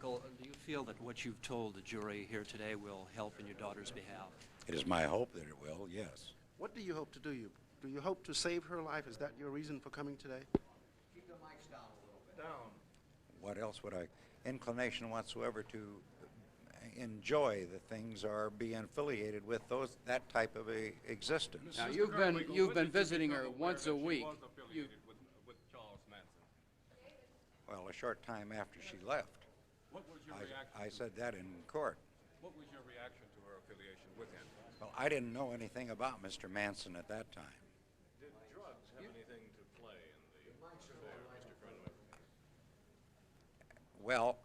Krenwinkel, do you feel that what you've told the jury here today will help in your daughter's behalf? It is my hope that it will, yes. What do you hope to do? Do you hope to save her life? Is that your reason for coming today? Keep the mics down a little bit. Down. What else would I? Inclination whatsoever to enjoy the things or be affiliated with that type of a existence. Now you've been visiting her once a week. Was affiliated with Charles Manson. Well, a short time after she left. What was your reaction? I said that in court. What was your reaction to her affiliation with him? Well, I didn't know anything about Mr. Manson at that time. Did drugs have anything to play in the affair, Mr. Krenwinkel? Well,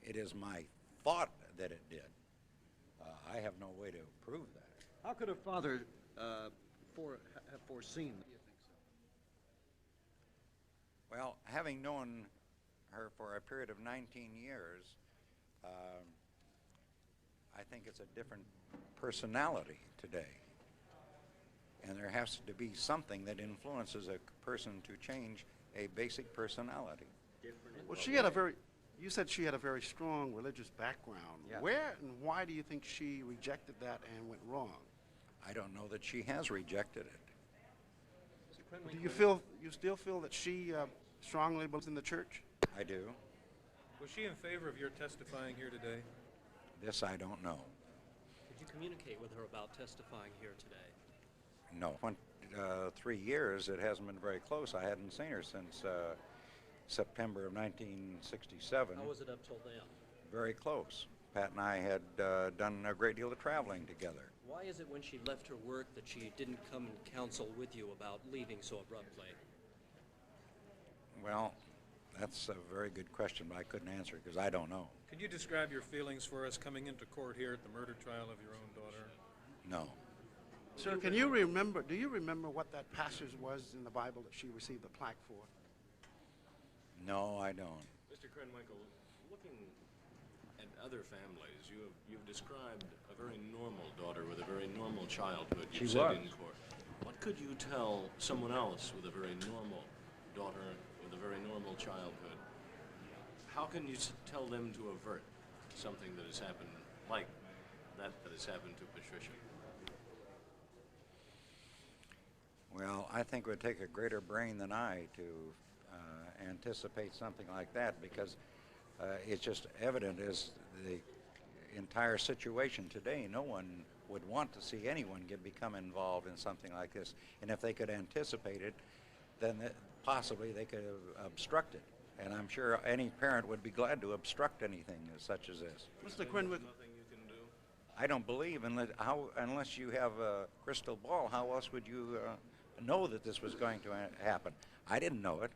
it is my thought that it did. I have no way to prove that. How could her father have foreseen that? Well, having known her for a period of 19 years, I think it's a different personality today. And there has to be something that influences a person to change a basic personality. Well, you said she had a very strong religious background. Yeah. Where and why do you think she rejected that and went wrong? I don't know that she has rejected it. Do you still feel that she strongly believes in the church? I do. Was she in favor of your testifying here today? This I don't know. Did you communicate with her about testifying here today? No. 3 years, it hasn't been very close. I hadn't seen her since September of 1967. How was it up till then? Very close. Pat and I had done a great deal of traveling together. Why is it when she left her work that she didn't come and counsel with you about leaving so abruptly? Well, that's a very good question, but I couldn't answer it because I don't know. Could you describe your feelings for us coming into court here at the murder trial of your own daughter? No. Sir, do you remember what that passage was in the Bible that she received the plaque for? No, I don't. Mr. Krenwinkel, looking at other families, you've described a very normal daughter with a very normal childhood. You said in court. What could you tell someone else with a very normal daughter with a very normal childhood? How can you tell them to avert something that has happened like that has happened to Patricia? Well, I think it would take a greater brain than I to anticipate something like that, because it's just evident as the entire situation today. No one would want to see anyone become involved in something like this, and if they could anticipate it, then possibly they could obstruct it. And I'm sure any parent would be glad to obstruct anything such as this. Mr. Krenwinkel, Nothing you can do? I don't believe, unless you have a crystal ball, how else would you know that this was going to happen? I didn't know it.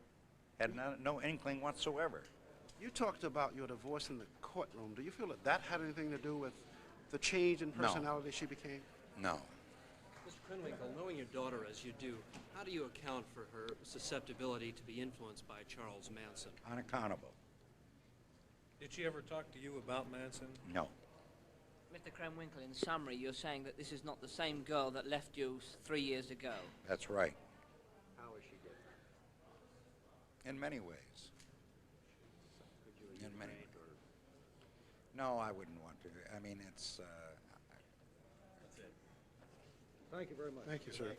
Had no inkling whatsoever. you talked about your divorce in the courtroom. Do you feel that that had anything to do with the change in personality she became? No. Mr. Krenwinkel, knowing your daughter as you do, how do you account for her susceptibility to be influenced by Charles Manson? Unaccountable. Did she ever talk to you about Manson? No. Mr. Krenwinkel, in summary, you're saying that this is not the same girl that left you 3 years ago. That's right. How is she different? In many ways. Could you In many enumerate or? No, I wouldn't want to. I mean, it's... That's it. Thank you very much. Thank you, sir.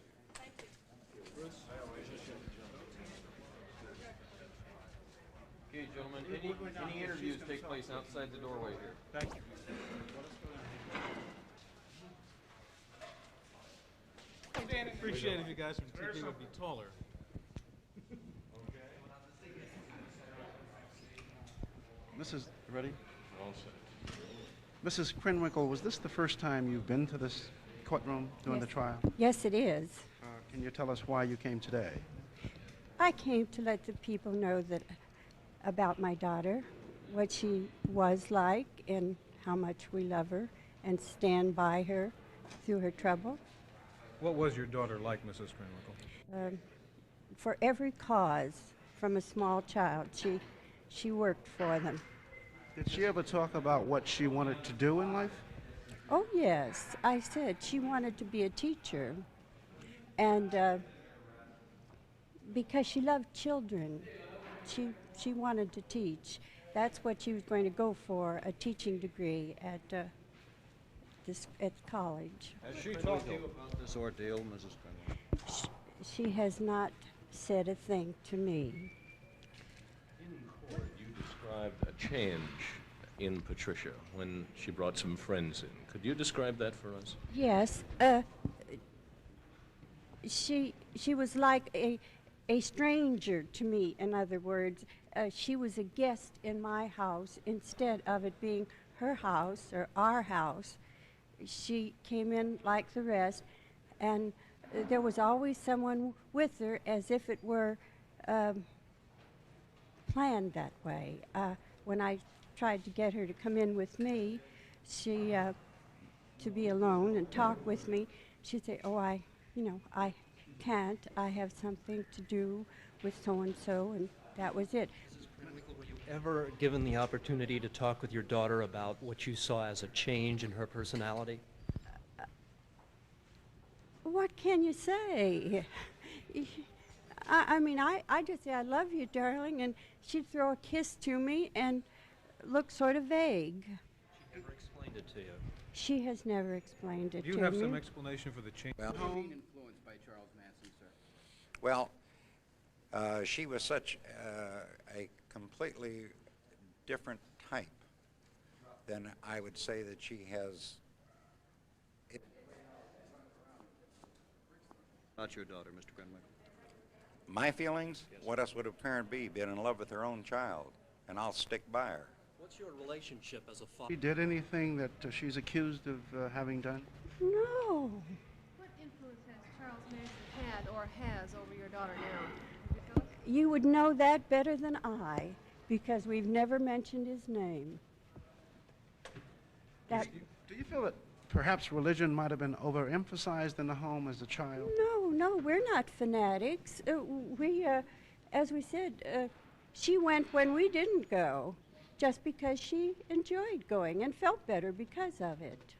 Okay, gentlemen, any interviews take place outside the doorway here. Thank you. Appreciate it if you guys would keep me a bit taller. Mrs. Ready? Mrs. Krenwinkel, was this the first time you've been to this courtroom during the trial? Yes, it is. Can you tell us why you came today? I came to let the people know that about my daughter, what she was like, and how much we love her and stand by her through her trouble. What was your daughter like, Mrs. Krenwinkel? For every cause, from a small child, she worked for them. Did she ever talk about what she wanted to do in life? Oh, yes. I said she wanted to be a teacher. And because she loved children, she wanted to teach. that's what she was going to go for, a teaching degree at at college. Has she talked to you about this ordeal, Mrs. Krenwinkel? She has not said a thing to me. In court, you described a change in Patricia when she brought some friends in. Could you describe that for us? Yes, she was like a stranger to me. In other words, she was a guest in my house instead of it being her house or our house. She came in like the rest, and there was always someone with her, as if it were planned that way. When I tried to get her to come in with me, she to be alone and talk with me, she'd say, "Oh, I can't. I have something to do with so and so," and that was it. Mrs. Krenwinkel, were you ever given the opportunity to talk with your daughter about what you saw as a change in her personality? What can you say? I mean, I just say, "I love you, darling," and she'd throw a kiss to me and look sort of vague. She never explained it to you. She has never explained it to me. Do you have some explanation for the change? Well, Being influenced by Charles Manson, sir. well, she was such a completely different type than I would say that she has. Not your daughter, Mr. Krenwinkel. My feelings? What else would a parent be? Been in love with their own child, and I'll stick by her. What's your relationship as a father? She did anything that she's accused of having done? No. What influence has Charles Manson had or has over your daughter now? You would know that better than I, because we've never mentioned his name. That, Do you feel that perhaps religion might have been overemphasized in the home as a child? no, we're not fanatics. As we said, she went when we didn't go, just because she enjoyed going and felt better because of it.